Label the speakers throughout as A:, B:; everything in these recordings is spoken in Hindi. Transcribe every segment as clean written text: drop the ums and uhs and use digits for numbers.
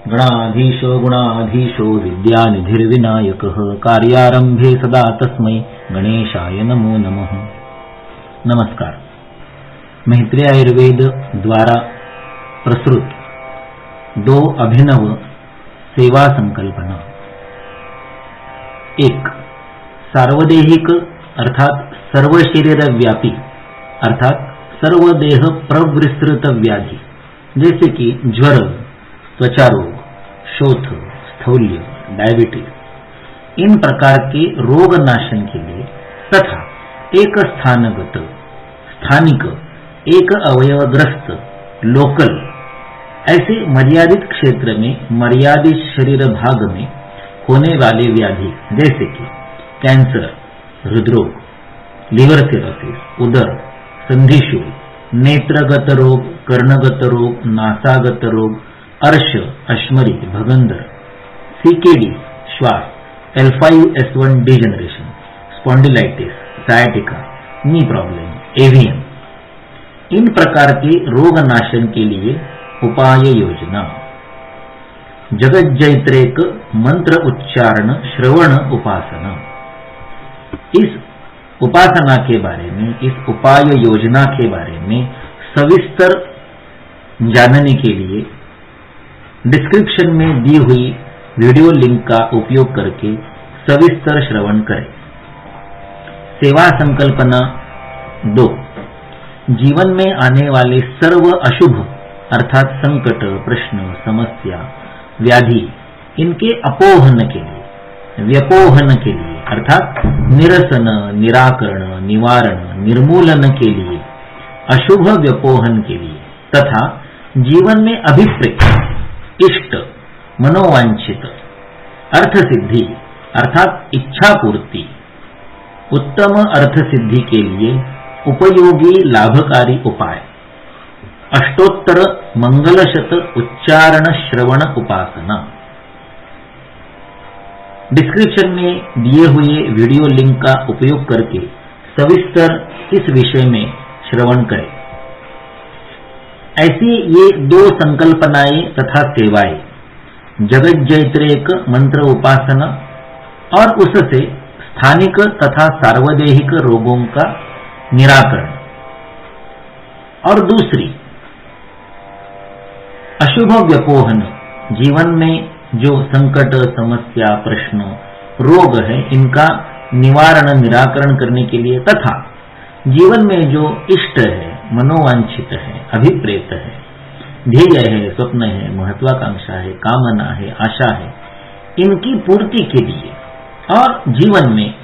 A: गणाधीशो गुणाधीशो विद्यानिधिर्विनायकः कार्यारंभे सदा तस्मै गणेशाय नमो नमः। नमस्कार। मैत्रेय आयुर्वेद द्वारा प्रसृत 2 अभिनव सेवा संकल्पना। 1. सार्वदेहिक अर्थात सर्व शरीर व्यापी अर्थात सर्व देह प्रविस्तृत व्याधि जैसे कि ज्वर, त्वचा रोग, शोथ, स्थौल्य, डायबिटीज, इन प्रकार के रोग नाशन के लिए तथा एक स्थानगत स्थानिक एक अवयवग्रस्त लोकल ऐसे मर्यादित क्षेत्र में मर्यादित शरीर भाग में होने वाले व्याधि जैसे कि कैंसर, हृदरोग, लिवर सिरोसिस, उदर, संधिशूल, नेत्रगत रोग, कर्णगत रोग, नासागत रोग, अर्श, अश्मरी, भगंदर, सीकेडी, श्वास, L5S1 डिजेनरेशन, स्पॉन्डिलाइटिस, सायाटिका, नी प्रॉब्लम, एवियन, इन प्रकार के रोग नाशन के लिए उपाय योजना। जगज्जैत्रेक मंत्र उच्चारण श्रवण उपासना। इस उपासना के बारे में, इस उपाय योजना के बारे में सविस्तर जानने के लिए डिस्क्रिप्शन में दी हुई वीडियो लिंक का उपयोग करके सविस्तर श्रवण करें। सेवा संकल्पना 2. जीवन में आने वाले सर्व अशुभ अर्थात संकट, प्रश्न, समस्या, व्याधि, इनके अपोहन के लिए, व्यपोहन के लिए अर्थात निरसन, निराकरण, निवारण, निर्मूलन के लिए, अशुभ व्यपोहन के लिए तथा जीवन में अभिप्रेत, इष्ट, मनोवांछित अर्थ सिद्धि अर्थात इच्छा पूर्ति, उत्तम अर्थ सिद्धि के लिए उपयोगी लाभकारी उपाय। अष्टोत्तर मंगलशत उच्चारण श्रवण उपासना। डिस्क्रिप्शन में दिए हुए वीडियो लिंक का उपयोग करके सविस्तर इस विषय में श्रवण करें। ऐसी ये 2 संकल्पनाएं तथा सेवाएं, जगज्जैत्रेक मंत्र उपासना और उससे स्थानिक तथा सार्वदेहिक रोगों का निराकरण, और दूसरी अशुभ व्यपोहन, जीवन में जो संकट, समस्या, प्रश्न, रोग है इनका निवारण, निराकरण करने के लिए तथा जीवन में जो इष्ट है, मनोवांछित है, अभिप्रेत है, ध्येय है, स्वप्न है, महत्वाकांक्षा है, कामना है, आशा है, इनकी पूर्ति के लिए और जीवन में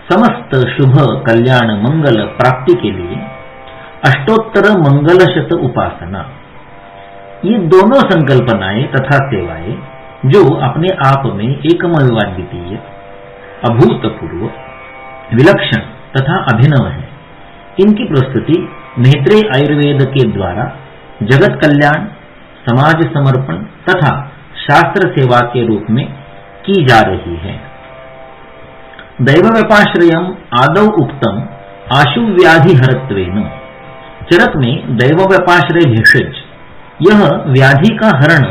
A: समस्त शुभ, कल्याण, मंगल प्राप्ति के लिए अष्टोत्तर मंगलशत उपासना। ये दोनों संकल्पनाएं तथा सेवाएं जो अपने आप में एकमद्वितीय, अभूतपूर्व, विलक्षण तथा अभिनव है, इनकी प्रस्तुति मैत्रेय आयुर्वेद के द्वारा जगत कल्याण, समाज समर्पण तथा शास्त्र सेवा के रूप में की जा रही है। दैवव्यपाश्रयम् आदौ उक्तम आशु व्याधि हरत्वेन। चरक में दैवव्यपाश्रय भेषज, यह व्याधि का हरण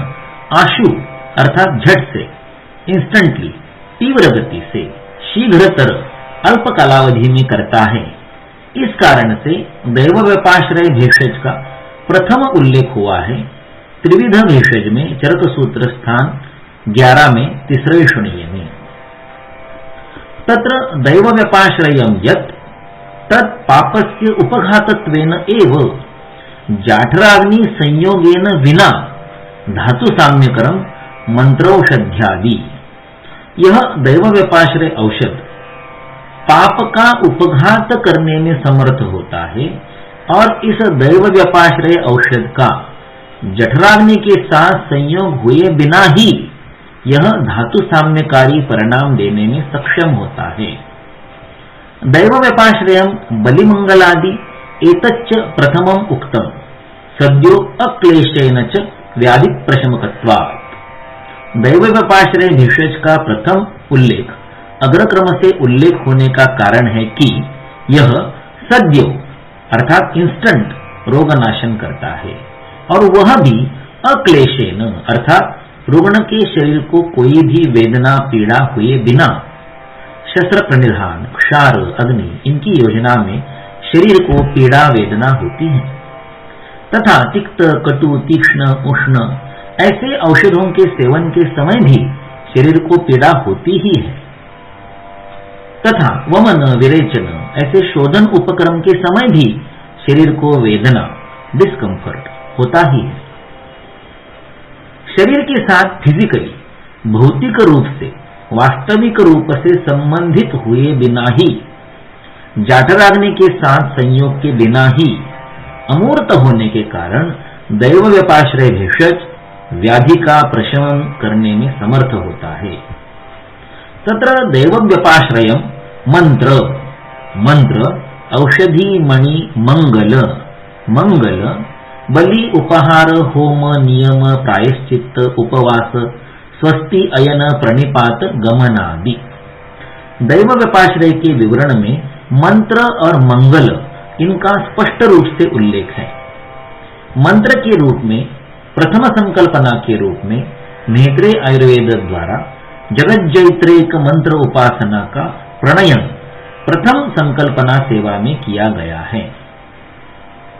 A: आशु अर्थात झट से, इंस्टेंटली, तीव्र गति से, शीघ्रतर, अल्प कालावधि में करता है। इस कारण से दैवव्यपाश्रय भेषज का प्रथम उल्लेख हुआ है त्रिविध भेषज में, चरक सूत्र स्थान 11 में, तीसरे शून्य में। तत्र दैवव्यपाश्रयम् यत् तत् पापस्य उपघातत्वेन एव जाठराग्नि संयोगेन विना धातु साम्यकरम मंत्रौषध्यादि। यह दैवव्यपाश्रय औषध पाप का उपघात करने में समर्थ होता है और इस दैवव्यपाश्रय औषध का जठराग्नि के साथ संयोग हुए बिना ही यह धातु साम्यकारी परिणाम देने में सक्षम होता है। दैवव्यपाश्रयम् बलिमंगलादि एतच्च प्रथमम् उक्तम् सद्यो अक्लेशेन च व्याधि प्रशमकत्वात्। दैवव्यपाश्रय भेषज का प्रथम उल्लेख अग्रक्रम से उल्लेख होने का कारण है कि यह सद्यो अर्थात इंस्टेंट रोगनाशन करता है और वह भी अक्लेशेन अर्थात रुग्ण के शरीर को कोई भी वेदना पीड़ा हुए बिना शस्त्र प्रणिधान, क्षार, अग्नि इनकी योजना में शरीर को पीड़ा वेदना होती है तथा तिक्त, कटु, तीक्ष्ण, उष्ण ऐसे औषधों के सेवन के समय भी शरीर को पीड़ा होती ही है तथा वमन, विरेचन ऐसे शोधन उपक्रम के समय भी शरीर को वेदना, डिस्कम्फर्ट होता ही है। शरीर के साथ फिजिकली, भौतिक रूप से, वास्तविक रूप से संबंधित हुए बिना ही, जाठराग्नि के साथ संयोग के बिना ही अमूर्त होने के कारण दैव व्यपाश्रय भेषज व्याधि का प्रशमन करने में समर्थ होता है। तत्र दैव व्यपाश्रयम मंत्र, मंत्र औषधि मणि मंगल, मंगल बलि, उपहार, होम, नियम, प्रायश्चित्त, उपवास, स्वस्ति, अयन, प्रणिपात, गमनादि। दैव व्यपाश्रय के विवरण में मंत्र और मंगल इनका स्पष्ट रूप से उल्लेख है। मंत्र के रूप में प्रथम संकल्पना के रूप में मैत्रेय आयुर्वेद द्वारा जगज्जैत्रेक मंत्र उपासना का प्रणयन प्रथम संकल्पना सेवा में किया गया है।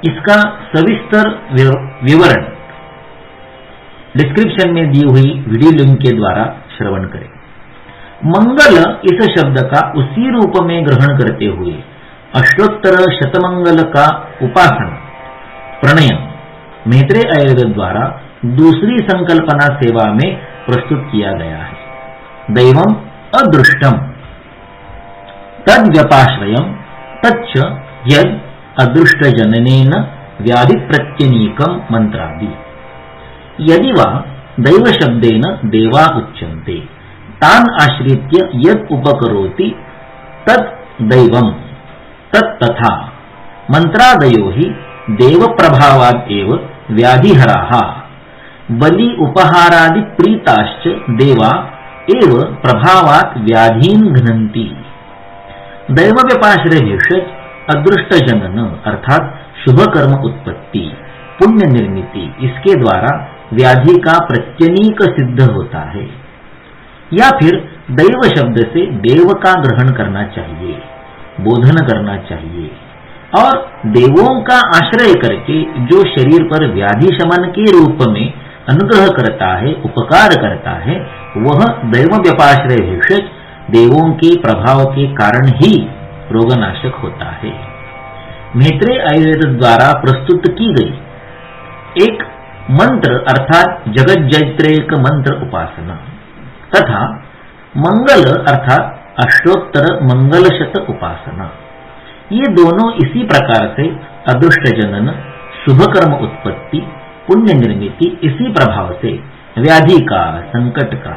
A: इसका सविस्तर विवरण डिस्क्रिप्शन में दी हुई वीडियो लिंक के द्वारा श्रवण करें। मंगल इस शब्द का उसी रूप में ग्रहण करते हुए अष्टोत्तर शतमंगल का उपासना प्रणयन मैत्रेय आयुर्वेद द्वारा दूसरी संकल्पना सेवा में प्रस्तुत किया गया है। दैवम अदृष्टम तद व्यपाश्रयम तच्च यद अदृष्ट जननेन व्याधि प्रत्यनीकम मंत्रादि। यदि वा दैव शब्देन देवा उच्यन्ते तान आश्रित्य यद उपकरोति तद दैवम तत् तथा मंत्रादयो हि देव प्रभावाद एव व्याधिहराः बलि उपहारादि प्रीताश्च देवा एव प्रभावात व्याधीन घ्नन्ति। दैव व्यपाश्रय भेषज अदृष्ट जनन अर्थात शुभ कर्म उत्पत्ति, पुण्य निर्मिति, इसके द्वारा व्याधि का प्रत्यनीक सिद्ध होता है। या फिर दैव शब्द से देव का ग्रहण करना चाहिए, बोधन करना चाहिए और देवों का आश्रय करके जो शरीर पर व्याधि शमन के रूप में अनुग्रह करता है, उपकार करता है, वह दैव व्यपाश्रय भेषज देवों के प्रभाव के कारण ही रोगनाशक होता है। मैत्रेय आयुर्वेद द्वारा प्रस्तुत की गई एक मंत्र अर्थात जगज्जैत्रेक मंत्र उपासना तथा मंगल अर्थात अष्टोत्तर मंगलशत उपासना, ये दोनों इसी प्रकार से अदृष्ट जनन, शुभ कर्म उत्पत्ति, पुण्य निर्मिति, इसी प्रभाव से व्याधि का, संकट का,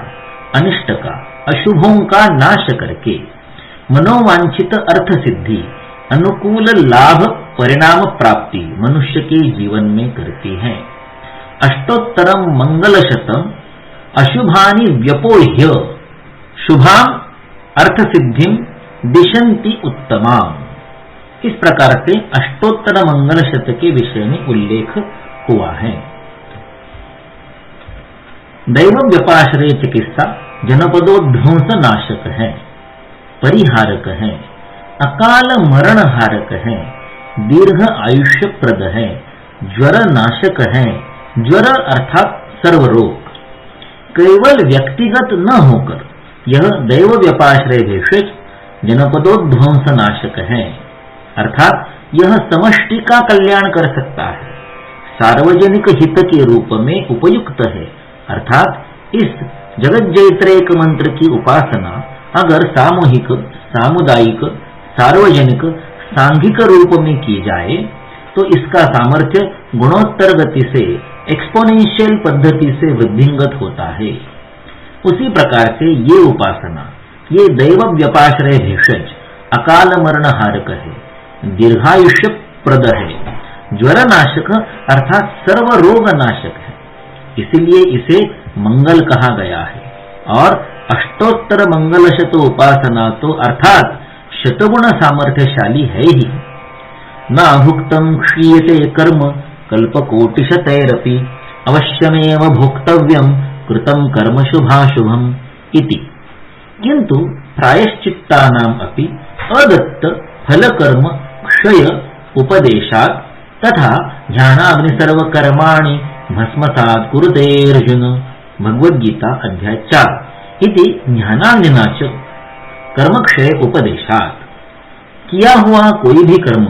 A: अनिष्ट का, अशुभों का नाश करके मनोवांछित अर्थ सिद्धि, अनुकूल लाभ परिणाम प्राप्ति मनुष्य के जीवन में करती है। अष्टोत्तरम मंगलशतम अशुभानि व्यपोह्य शुभाम अर्थ सिद्धिम दिशंति उत्तमाम। इस प्रकार से अष्टोत्तर मंगल शत के विषय में उल्लेख हुआ है। दैव व्यपाश्रय चिकित्सा जनपदोध्वंस नाशक है, परिहारक है, अकाल मरण हारक है, दीर्घ आयुष्य प्रद है, ज्वर नाशक है। ज्वर अर्थात सर्वरोग केवल व्यक्तिगत न होकर यह दैव व्यपाश्रय भेषज जनपदोध्वंस नाशक है, अर्थात यह समष्टि का कल्याण कर सकता है, सार्वजनिक हित के रूप में उपयुक्त है। अर्थात इस जगज्जैत्रेक मंत्र की उपासना अगर सामूहिक, सामुदायिक, सार्वजनिक, सांघिक रूप में की जाए तो इसका सामर्थ्य गुणोत्तर गति से, एक्सपोनेंशियल पद्धति से वृद्धिंगत होता है। उसी प्रकार से ये उपासना, ये दैव व्यपाश्रय भेषज अकाल मरण हारक है, दीर्घायुष्य प्रद है, ज्वर नाशक अर्थात सर्व रोग नाशक है, इसीलिए इसे मंगल कहा गया है। और अष्टोत्तर मंगल शत उपासना तो अर्थात शतगुण सामर्थ्यशाली है ही। न भुक्तम क्षीयते कर्म कल्पकोटिशतैरपि अवश्यमेव भोक्तव्यम कृतं कर्म शुभाशुभम इति। किंतु प्रायश्चित्तानाम् अपि अदत्त फलकर्म क्षय उपदेशात् तथा ध्यानाग्नि सर्वकर्माणि भस्मसात् कुरुते अर्जुन। भगवद्गीता अध्याय 4 इति ध्यानाग्निना च कर्मक्षय उपदेशात्। किया हुआ कोई भी कर्म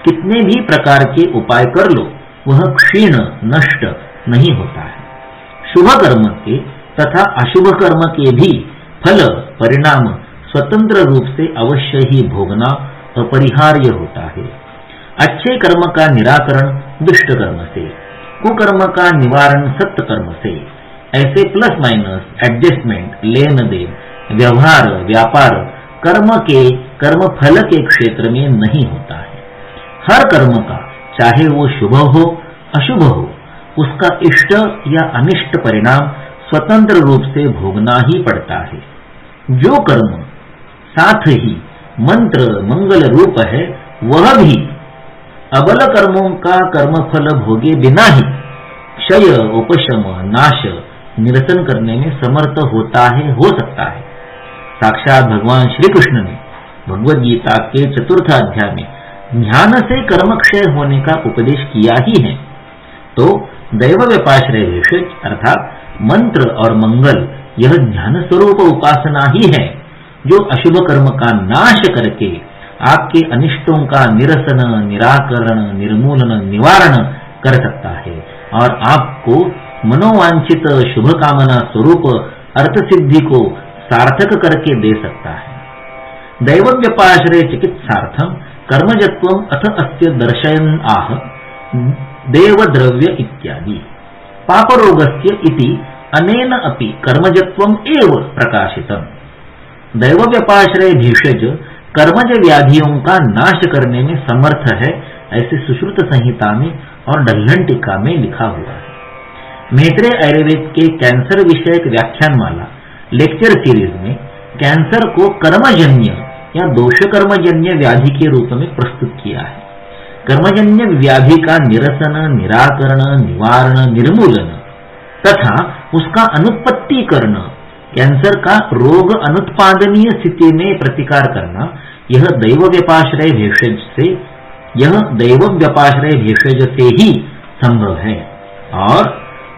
A: कितने भी प्रकार के उपाय कर लो वह क्षीण नष्ट नहीं होता है। शुभ कर्म के तथा अशुभ कर्म के भी फल परिणाम स्वतंत्र रूप से अवश्य ही भोगना अपरिहार्य होता है। अच्छे कर्म का निराकरण दुष्ट कर्म से, कुकर्म का निवारण सत्य कर्म से, ऐसे प्लस माइनस एडजस्टमेंट लेन देन व्यवहार व्यापार कर्म के कर्म फल के क्षेत्र में नहीं होता है। हर कर्म का चाहे वो शुभ हो अशुभ हो उसका इष्ट या अनिष्ट परिणाम स्वतंत्र रूप से भोगना ही पड़ता है। जो कर्म साथ ही मंत्र मंगल रूप है वह भी अबल कर्मों का कर्मफल भोगे बिना ही क्षय उपशम नाश निरसन करने में समर्थ होता है हो सकता है। साक्षात भगवान श्री कृष्ण ने भगवद गीता के 4th अध्याय में ध्यान से कर्म क्षय होने का उपदेश किया ही है। तो दैव व्यपाश्रय भेषज अर्थात मंत्र और मंगल यह ध्यान स्वरूप उपासना ही है जो अशुभ कर्म का नाश करके आपके अनिष्टों का निरसन निराकरण निर्मूलन निवारण कर सकता है और आपको मनोवांछित शुभ कामना स्वरूप अर्थ सिद्धि को सार्थक करके दे सकता है। दैव व्यपाश्रय चिकित्सार्थम कर्मजत्वम अथ अस्य दर्शयन् आह देवद्रव्य इत्यादि। पापरोगस्य इति अनेन अपि कर्मजत्वम एव प्रकाशितम। दैव व्यपाश्रय भेषज कर्मज व्याधियों का नाश करने में समर्थ है ऐसे सुश्रुत संहिता में और डल्हन टीका में लिखा हुआ है। मैत्रेय आयुर्वेद के कैंसर विषयक व्याख्यानमाला लेक्चर सीरीज में कैंसर को कर्मजन्य या दोष कर्मजन्य व्याधि के रूप में प्रस्तुत किया है। कर्मजन्य व्याधि का निरसन निराकरण निवारण निर्मूलन तथा उसका अनुत्पत्तिकरण कैंसर का रोग अनुत्पादनीय स्थिति में प्रतिकार करना यह दैव व्यपाश्रय भेषज से ही संभव है। और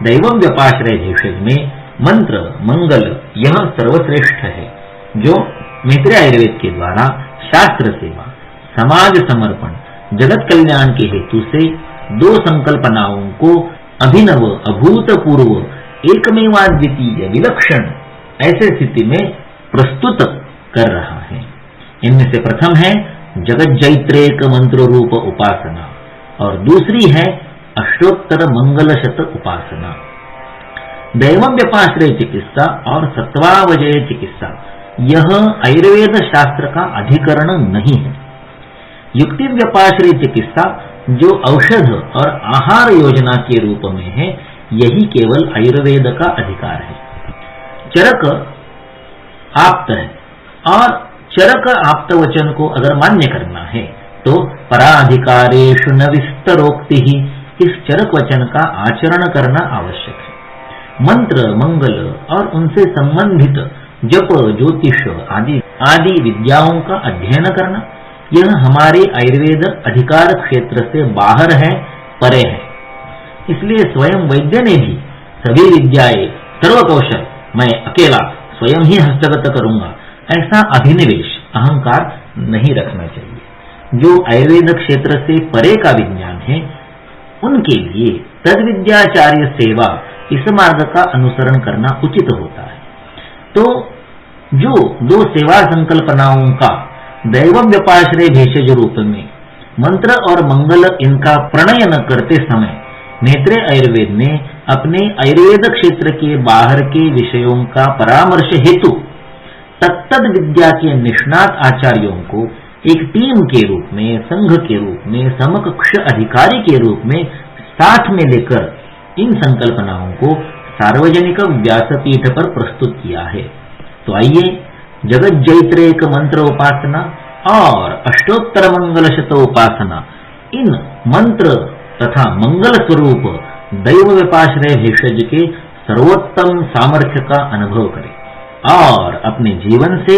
A: दैव व्यपाश्रय भेषज में मंत्र मंगल यह सर्वश्रेष्ठ है जो मैत्रेय आयुर्वेद के द्वारा शास्त्र सेवा समाज समर्पण जगत कल्याण के हेतु से 2 संकल्पनाओं को अभिनव अभूतपूर्व एकमेवाद्वितीय विलक्षण ऐसे स्थिति में प्रस्तुत कर रहा है। इनमें से प्रथम है जगज्जैत्रेक मंत्र रूप उपासना और दूसरी है अष्टोत्तर मंगल शत उपासना। दैवम व्यपाश्रय चिकित्सा और सत्वावजय चिकित्सा यह आयुर्वेद शास्त्र का अधिकरण नहीं है। युक्ति व्यपाश्रय चिकित्सा जो औषध और आहार योजना के रूप में है यही केवल आयुर्वेद का अधिकार है। चरक आप्त है और चरक आप्त वचन को अगर मान्य करना है तो पराधिकारेषु न विस्तरोक्ति ही इस चरक वचन का आचरण करना आवश्यक है। मंत्र मंगल और उनसे संबंधित जप ज्योतिष आदि विद्याओं का अध्ययन करना यह हमारे आयुर्वेद अधिकार क्षेत्र से बाहर है परे है। इसलिए स्वयं वैद्य ने भी सभी विद्याएं सर्व कौशल मैं अकेला स्वयं ही हस्तगत करूंगा ऐसा अभिनिवेश अहंकार नहीं रखना चाहिए। जो आयुर्वेद क्षेत्र से परे का विज्ञान है उनके लिए तद्विद्याचार्य सेवा इस मार्ग का अनुसरण करना उचित होता है। तो जो 2 सेवा संकल्पनाओं का दैव व्यपाश्रय भेषज रूप में मंत्र और मंगल इनका प्रणयन करते समय मैत्रेय आयुर्वेद ने अपने आयुर्वेद क्षेत्र के बाहर के विषयों का परामर्श हेतु तत्तद विद्या के निष्णात आचार्यों को एक टीम के रूप में संघ के रूप में समकक्ष अधिकारी के रूप में साथ में लेकर इन संकल्पनाओं को सार्वजनिक व्यासपीठ पर प्रस्तुत किया है। तो आइए जगज्जैत्रेक मंत्र उपासना और अष्टोत्तर मंगल शत उपासना इन मंत्र तथा मंगल स्वरूप दैव व्यपाश्रय भेषज के सर्वोत्तम सामर्थ्य का अनुभव करे और अपने जीवन से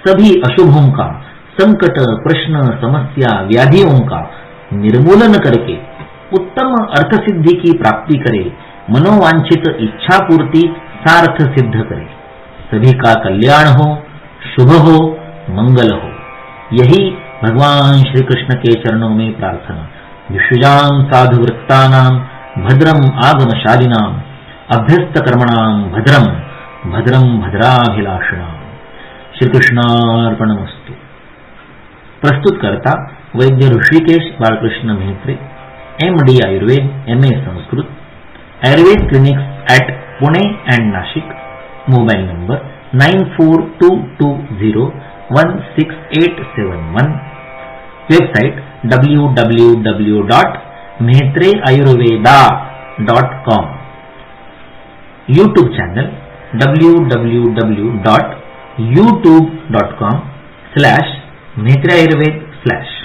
A: सभी अशुभों का, संकट, प्रश्न, समस्या, व्याधियों का निर्मूलन करके उत्तम अर्थ सिद्धि की प्राप्ति करे, मनोवांछित इच्छा पूर्ति सार्थ सिद्ध करे, सभी का कल्याण हो, शुभ हो, मंगल हो। यही भगवान श्री कृष्ण के चरणों में प्रार्थना। विश्वजाम साधु वृत्तानाम भद्रम आगमशालिनाम अभ्यस्त कर्मणाम भद्रम भद्रम भद्राभिलाषणाम। श्री कृष्णार्पणमस्तु। प्रस्तुत करता वैद्य Rishikesh Balkrishna Mehtre, MD Ayurveda, MA Sanskrit, Ayurveda clinics at Pune and Nashik. Mobile number 9422016871। Website www.mehtreayurveda.com। YouTube channel www.youtube.com/mehtreayurved/